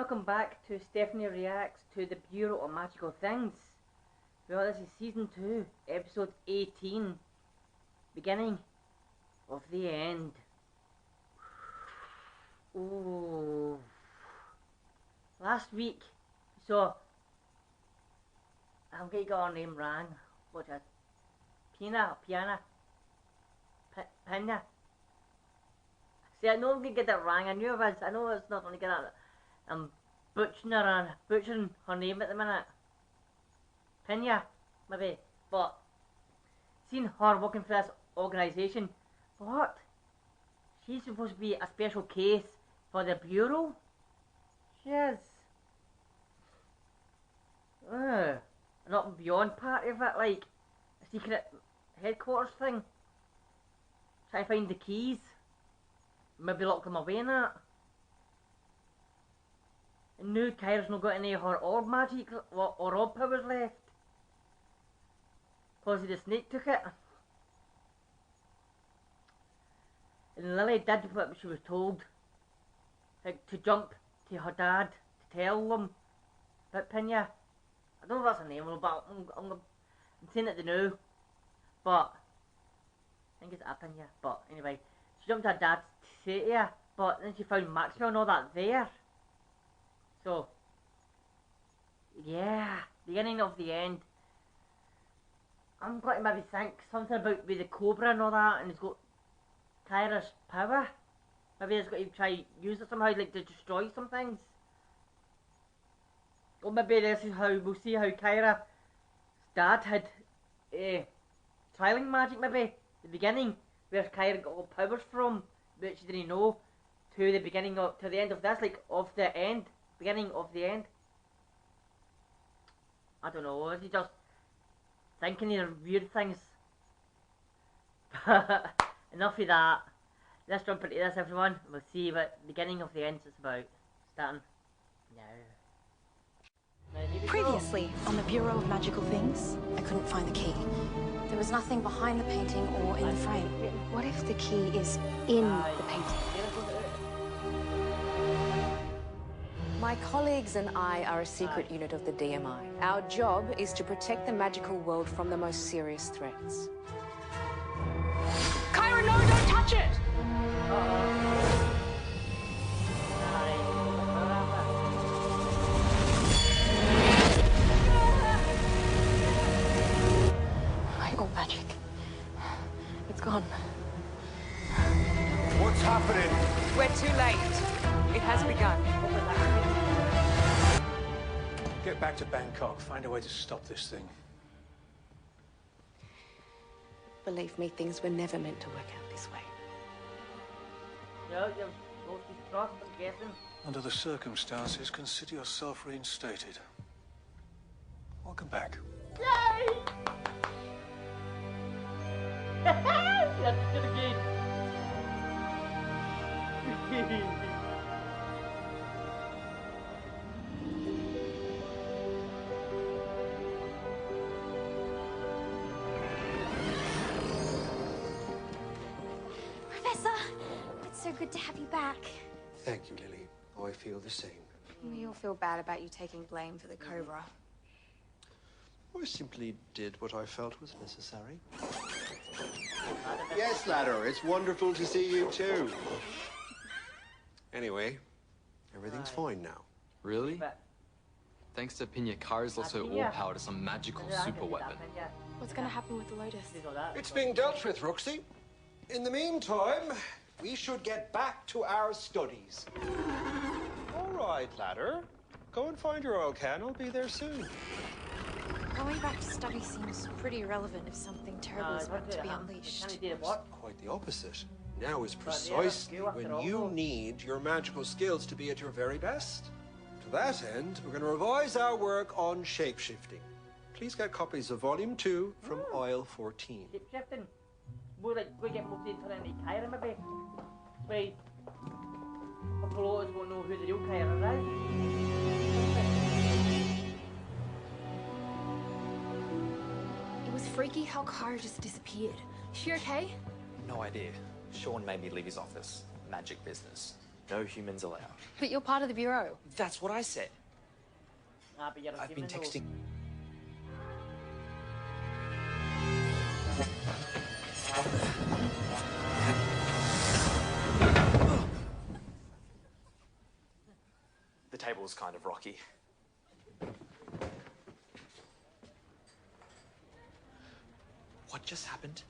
welcome back to Stephanie Reacts to the Bureau of Magical Things. Well, this is Season 2, Episode 18, Beginning of the End. Ooh. Last week, so I'm going to get her name wrong, which is Pina. See, I know I'm going to get that wrong. I knew it was. I know it's not going to get that. I'm butchering her name at the minute. Pina, maybe. But seeing her working for this organisation, what? She's supposed to be a special case for the Bureau? She is. Not beyond part of it, like a secret headquarters thing. Try to find the keys. Maybe lock them away in that. And now Kyra's not got any of her orb magic or orb powers left. Cause the snake took it. And Lily did what she was told. Like to jump to her dad to tell them about Pina. I don't know if that's her name, but I'm saying it now. But I think it's Pina. But anyway, she jumped to her dad to say it to her, but then she found Maxwell and all that there. So yeah, beginning of the end. I'm going to maybe think something about with the Cobra and all that, and it's got Kyra's power. Maybe it's got to try use it somehow, like to destroy some things. Or maybe this is how we'll see how Kyra's dad had Tri-ling magic. Maybe the beginning where Kyra got all powers from, but she didn't know. To the beginning of to the end of this, like of the end, beginning of the end. I don't know. Is he just thinking of weird things? Enough of that. Let's jump into this, everyone. We'll see what the beginning of the end is about. Starting now. Previously on the Bureau of Magical Things, I couldn't find the key. There was nothing behind the painting or in the frame. What if the key is in the painting? My colleagues and I are a secret unit of the DMI. Our job is to protect the magical world from the most serious threats. Kyra, no, don't touch it! My old magic. It's gone. What's happening? We're too late. It has begun. Get back to Bangkok. Find a way to stop this thing. Believe me, things were never meant to work out this way. Yeah, you're supposed to trust, I'm guessing. Under the circumstances, consider yourself reinstated. Welcome back. Yay! That's good again. Professor, it's so good to have you back. Thank you, Lily. Oh, I feel the same. We all feel bad about you taking blame for the Cobra. I simply did what I felt was necessary. Yes, Ladder, it's wonderful to see you too. Anyway, everything's fine now. Really? Thanks to Pina, Kyra's also all-powered as some magical super weapon. What's going to happen with the Lotus? It's being dealt with, Roxy. In the meantime, we should get back to our studies. All right, Ladder. Go and find your oil can. I'll be there soon. Going back to study seems pretty irrelevant if something terrible is about to be unleashed. Quite the opposite. Now is precisely when you need your magical skills to be at your very best. To that end, we're going to revise our work on shape-shifting. Please get copies of Volume 2 from Aisle 14. Shape-shifting? More like we get moved into any Kyra maybe. Wait. Apollo won't know who the real Kyra is. It was freaky how Kyra just disappeared. Is she okay? No idea. Sean made me leave his office. Magic business. No humans allowed. But you're part of the Bureau. That's what I said. But you're a I've been human, though. texting. The table's kind of rocky. What just happened?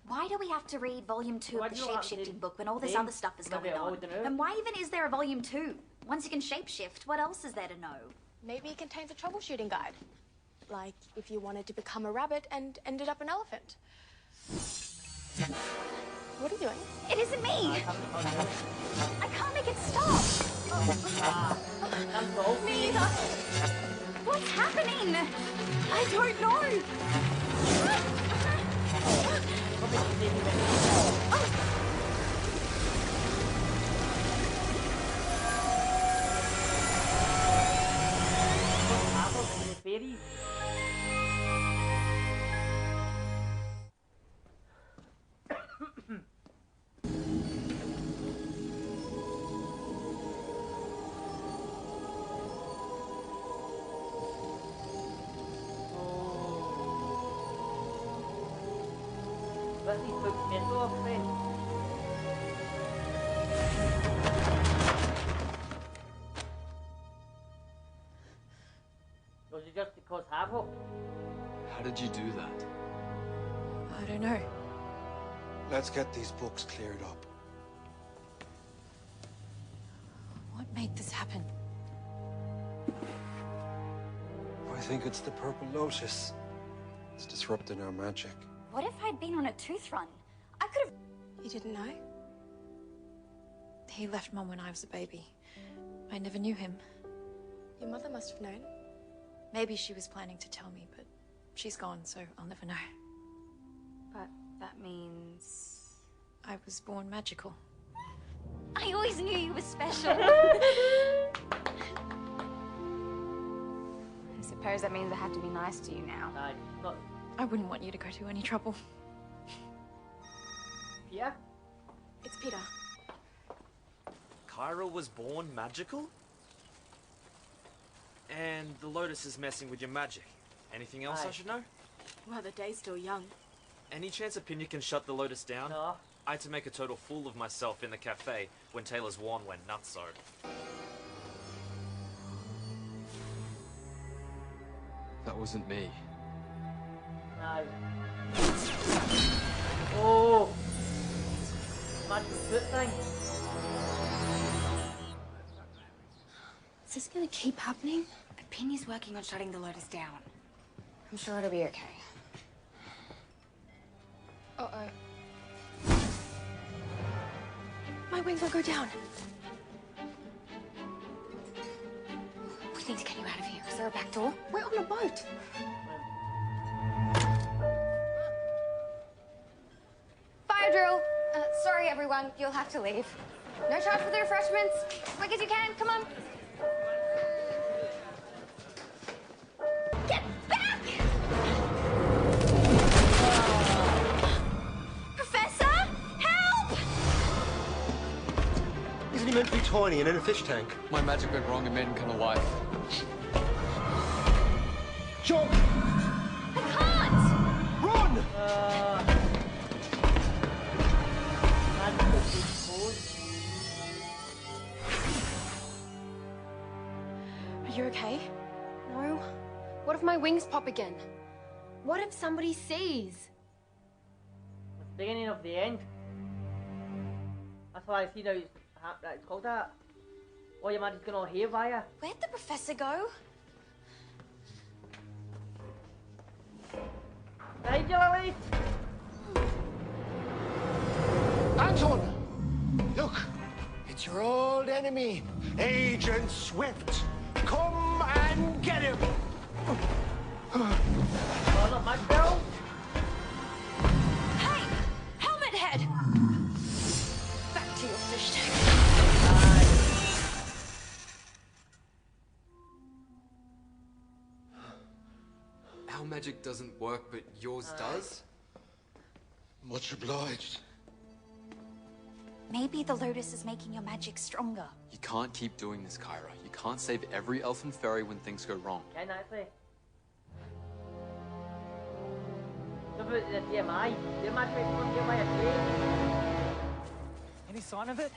Why do we have to read volume 2 Why of the do you want to shape-shifting book when all this name? other stuff is Maybe going I on? wouldn't know. And why even is there a volume 2? Once you can shapeshift, what else is there to know? Maybe it contains a troubleshooting guide. Like if you wanted to become a rabbit and ended up an elephant. What are you doing? It isn't me! I can't make it stop! Me either! What's happening? I don't know! Fairies. But these books meant off then. Was it just because havoc? How did you do that? I don't know. Let's get these books cleared up. What made this happen? I think it's the Purple Lotus. It's disrupting our magic. What if I'd been on a tooth run? I could have... You didn't know? He left Mum when I was a baby. I never knew him. Your mother must have known. Maybe she was planning to tell me, but she's gone, so I'll never know. But that means... I was born magical. I always knew you were special. I suppose that means I have to be nice to you now. Not... I wouldn't want you to go to any trouble. Yeah? It's Peter. Kyra was born magical? And the Lotus is messing with your magic. Anything else I should know? Well, the day's still young. Any chance Pinya can shut the Lotus down? No. I had to make a total fool of myself in the cafe when Taylor's wand went nutso. That wasn't me. No. Oh! Magical foot thing. Is this gonna keep happening? Penny's working on shutting the Lotus down. I'm sure it'll be okay. Uh-oh. My wings will go down. We need to get you out of here. Is there a back door? We're on a boat. Fire drill. Sorry, everyone. You'll have to leave. No charge for the refreshments. Quick as you can. Come on. Get back! Professor! Help! Isn't he meant to be tiny and in a fish tank? My magic went wrong and made him come alive. Jump! I can't! Run! Magical foot pose. Are you okay? No. What if my wings pop again? What if somebody sees? It's the beginning of the end. That's why I see now it's called that. Oh, your magic's going all haywire. Where'd the professor go? Right, Lily? Anton! Look! It's your old enemy, Agent Swift. Come and get him! Oh, not my girl. Hey! Helmet head! Back to your fish tank. Our magic doesn't work, but yours does? Much obliged. Maybe the Lotus is making your magic stronger. You can't keep doing this, Kyra. You can't save every elf and fairy when things go wrong. Can I say? So about the DMI. The magic from DMI are Any sign of it?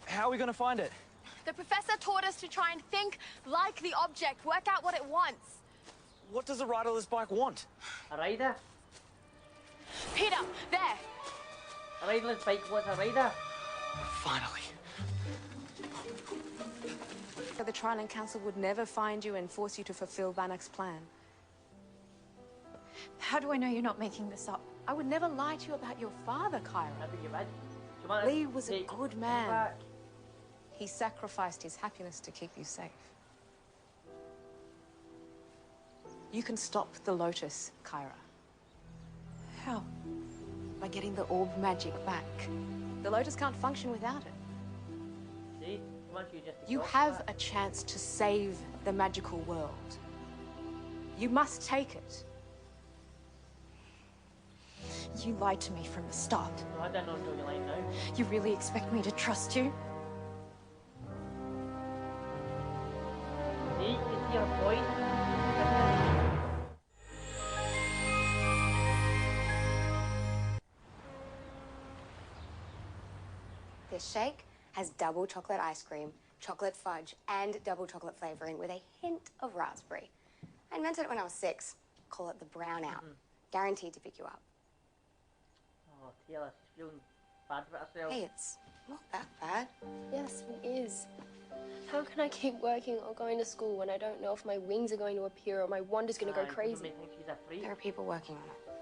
How are we going to find it? The professor taught us to try and think like the object, work out what it wants. What does the riderless bike want? a rider. Peter, there. A riderless bike wants a rider. Finally. The Tri-ling Council would never find you and force you to fulfill Bannock's plan. How do I know you're not making this up? I would never lie to you about your father, Kyra. I think you might. Lee was a good man. Back. He sacrificed his happiness to keep you safe. You can stop the Lotus, Kyra. How? By getting the orb magic back. The Lotus can't function without it. See? Once you just You have a chance to save the magical world. You must take it. You lied to me from the start. No, I don't know until you like now. You really expect me to trust you? See? You see your point? This shake has double chocolate ice cream, chocolate fudge, and double chocolate flavoring with a hint of raspberry. I invented it when I was 6. Call it the brown out. Guaranteed to pick you up. Oh, Taylor, she's feeling bad for herself. Hey, it's not that bad. Yes, it is. How can I keep working or going to school when I don't know if my wings are going to appear or my wand is going to go crazy? There are people working on it.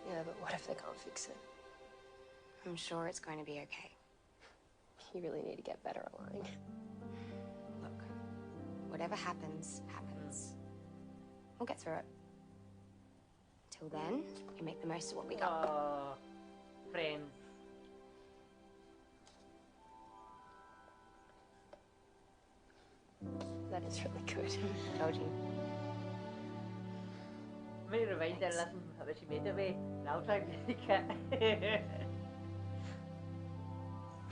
Yeah, but what if they can't fix it? I'm sure it's going to be okay. You really need to get better at lying. Look, whatever happens, happens. We'll get through it. Till then, we make the most of what we got. Oh, friends. That is really good. Told you. Maybe rewind and listen to what she made of it, and I'll try and make it.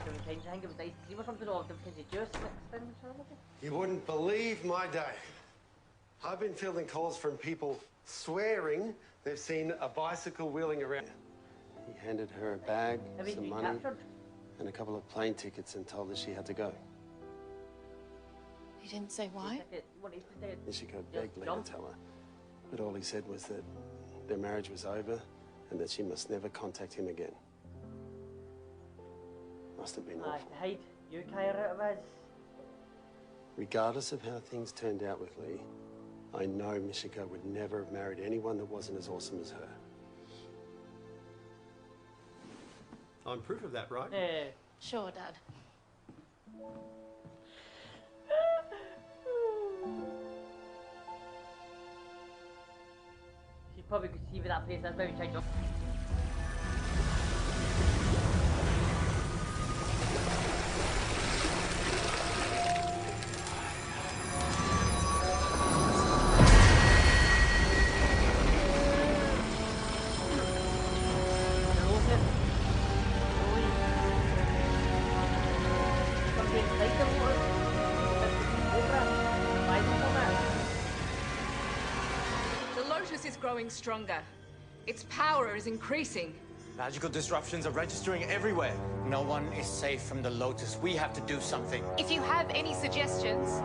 Sometimes I think it was ice cream or something, or different kinds of juice mixed in with something. You wouldn't believe my day. I've been fielding calls from people swearing they've seen a bicycle wheeling around. He handed her a bag, some money, and a couple of plane tickets and told her she had to go. He didn't say why? Nishiko begged Lee to tell her, but all he said was that their marriage was over and that she must never contact him again. Must have been awful. I hate you, Kyra, it was. Regardless of how things turned out with Lee, I know Michiko would never have married anyone that wasn't as awesome as her. I'm proof of that, right? Yeah. Sure, Dad. She probably could see where that place is, maybe check it up. The Lotus is growing stronger. Its power is increasing. Magical disruptions are registering everywhere. No one is safe from the Lotus. We have to do something. If you have any suggestions...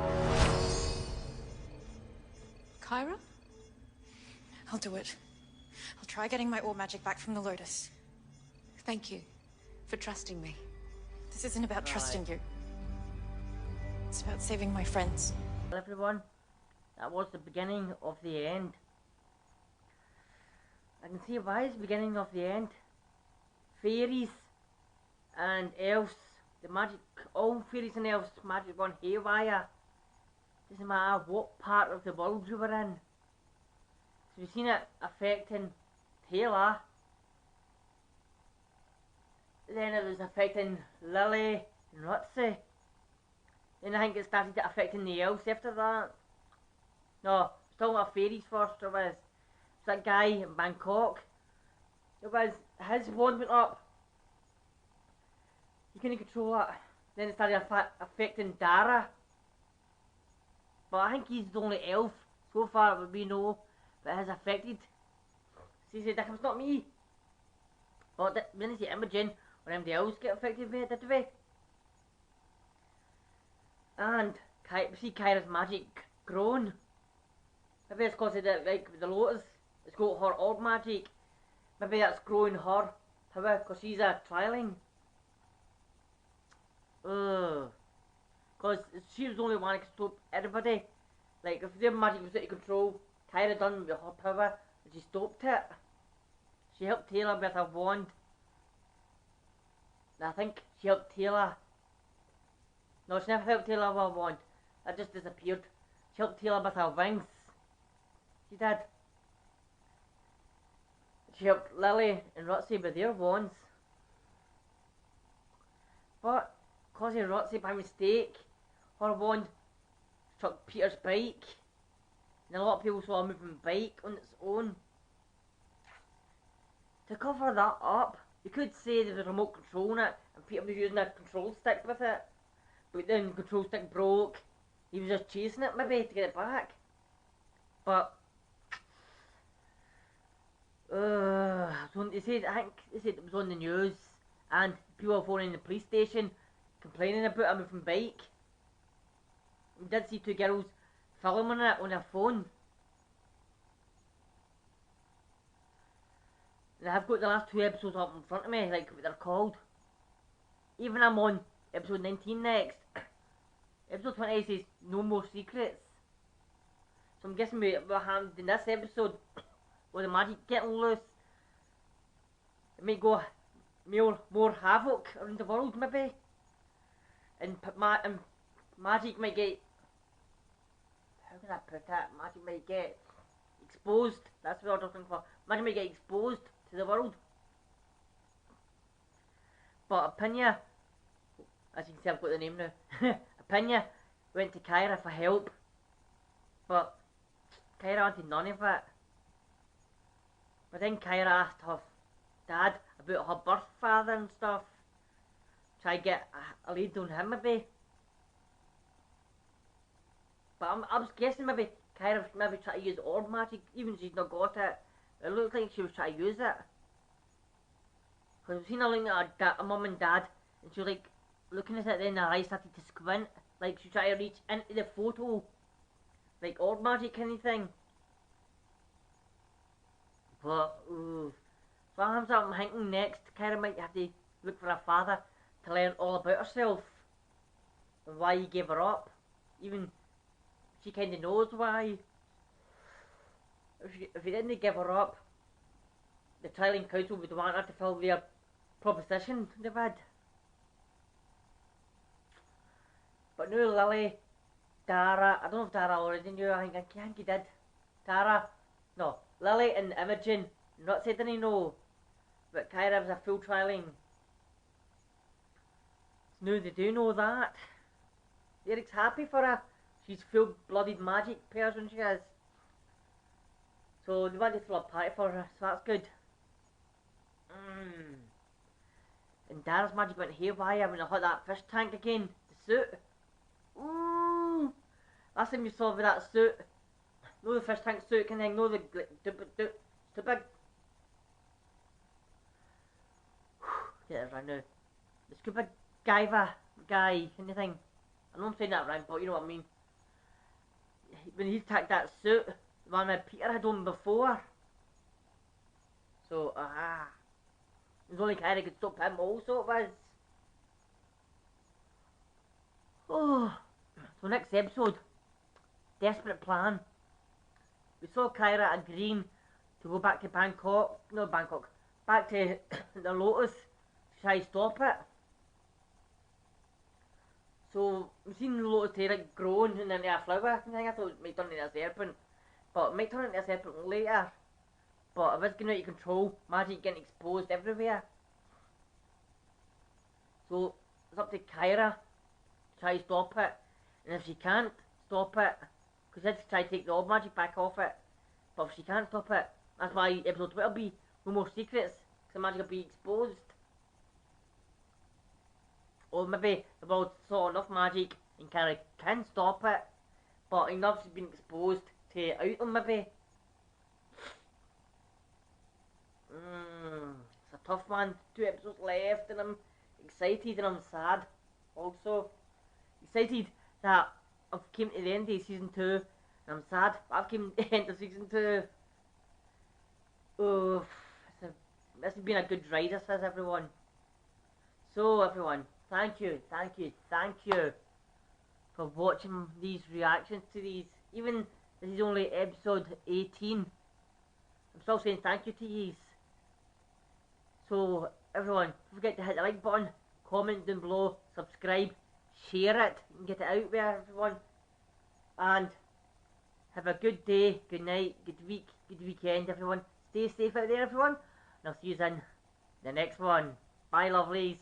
Kyra? I'll do it. I'll try getting my orb magic back from the Lotus. Thank you for trusting me. This isn't about trusting you. It's about saving my friends. Well, everyone, that was the beginning of the end. I can see why it's the beginning of the end. Fairies and elves, the magic, all fairies and elves, magic gone haywire. Doesn't matter what part of the world you were in. So we've seen it affecting Taylor. Then it was affecting Lily and Ritzy. Then I think it started affecting the elves after that. No, it's talking about fairies first. There was that guy in Bangkok. It was his wand went up. he couldn't control it. Then it started affecting Dara. But I think he's the only elf so far that we know that has affected. So he said, it's not me. But we didn't see Imogen or anybody else get affected by it, did we? And we see Kyra's magic grown. Maybe it's because of the, like, the lotus. It's got her orb magic. Maybe that's growing her power because she's a Tri-ling. Because she was the only one who could stop everybody. Like, if their magic was out of control, Kyra done with her power, and she stopped it. She helped Taylor with her wand. And I think she helped Taylor. No, she never helped Taylor with her wand. That just disappeared. She helped Taylor with her wings. She did. She helped Lily and Rotsy with their wands. But, because of Rotsy by mistake, her wand struck Peter's bike. And a lot of people saw a moving bike on its own. To cover that up, you could say there was a remote control in it, and Peter was using a control stick with it. But then the control stick broke. He was just chasing it maybe to get it back. But so they said, I think they said it was on the news, and people were phoning the police station complaining about a moving bike. We did see two girls filming it on their phone. And I've got the last two episodes up in front of me, like what they're called. Even I'm on episode 19 next. Episode 20 says no more secrets. So I'm guessing what happened in this episode with the magic getting loose, it may go more havoc around the world maybe. And magic might get, how can I put it? Magic might get exposed. That's what I'm looking for. Magic might get exposed to the world. But Apinya, as you can see I've got the name now, Apinya went to Kyra for help, but Kyra wanted none of it. But then Kyra asked her dad about her birth father and stuff, try to get a lead on him maybe. But I was guessing maybe Kyra was maybe trying to use orb magic, even if she's not got it. It looked like she was trying to use it. Because we've seen her looking at her mum and dad, and she was like looking at it, then her eyes started to squint, like she tried to reach into the photo, like orb magic kind of thing. But, so I'm thinking next, Kyra might have to look for her father to learn all about herself, and why he gave her up. Even she kind of knows why. If he didn't give her up, the Tri-ling Council would want her to fill their proposition they had. But now Lily, Dara, I don't know if Dara already knew, I think he did. Lily and Imogen not said any no, but Kyra was a full Tri-ling. Now they do know that. Eric's happy for her. She's full-blooded magic person, she is. So they want to throw a party for her, so that's good. And Dara's magic went haywire when I hit that fish tank again. The suit. Ooh! Last time you saw with that suit. No, the fish tank suit kind of thing. No, the stupid. Get it right now. The scuba diver guy kind of thing. I know I'm saying that right, but you know what I mean. When he attacked that suit, the one that Peter had on before. So, it was only Kyra could stop him also, it was. Oh, so next episode, desperate plan. We saw Kyra agreeing to go back to back to the Lotus to try to stop it. So we've seen the Lotus tail like growing and then a flower. I thought it might turn into a serpent, but it might turn into a serpent later. But if it's getting out of control, magic getting exposed everywhere. So it's up to Kyra to try to stop it, and if she can't stop it, because she had to try to take the orb magic back off it, but if she can't stop it, that's why episode 12 will be no more secrets, because the magic will be exposed. or maybe the world saw enough magic and kind of can stop it, but enough's been exposed to out them maybe. It's a tough one. 2 episodes left, and I'm excited and I'm sad. Also, excited that I've came to the end of season 2, and I'm sad I've came to the end of season 2. Oh, this has been a good ride, this has, everyone. So everyone, thank you for watching these reactions to these. Even this is only episode 18, I'm still saying thank you to yous. So everyone, don't forget to hit the like button, comment down below, subscribe, share it, and get it out there, everyone. And have a good day, good night, good week, good weekend, everyone. Stay safe out there, everyone. And I'll see you in the next one. Bye, lovelies.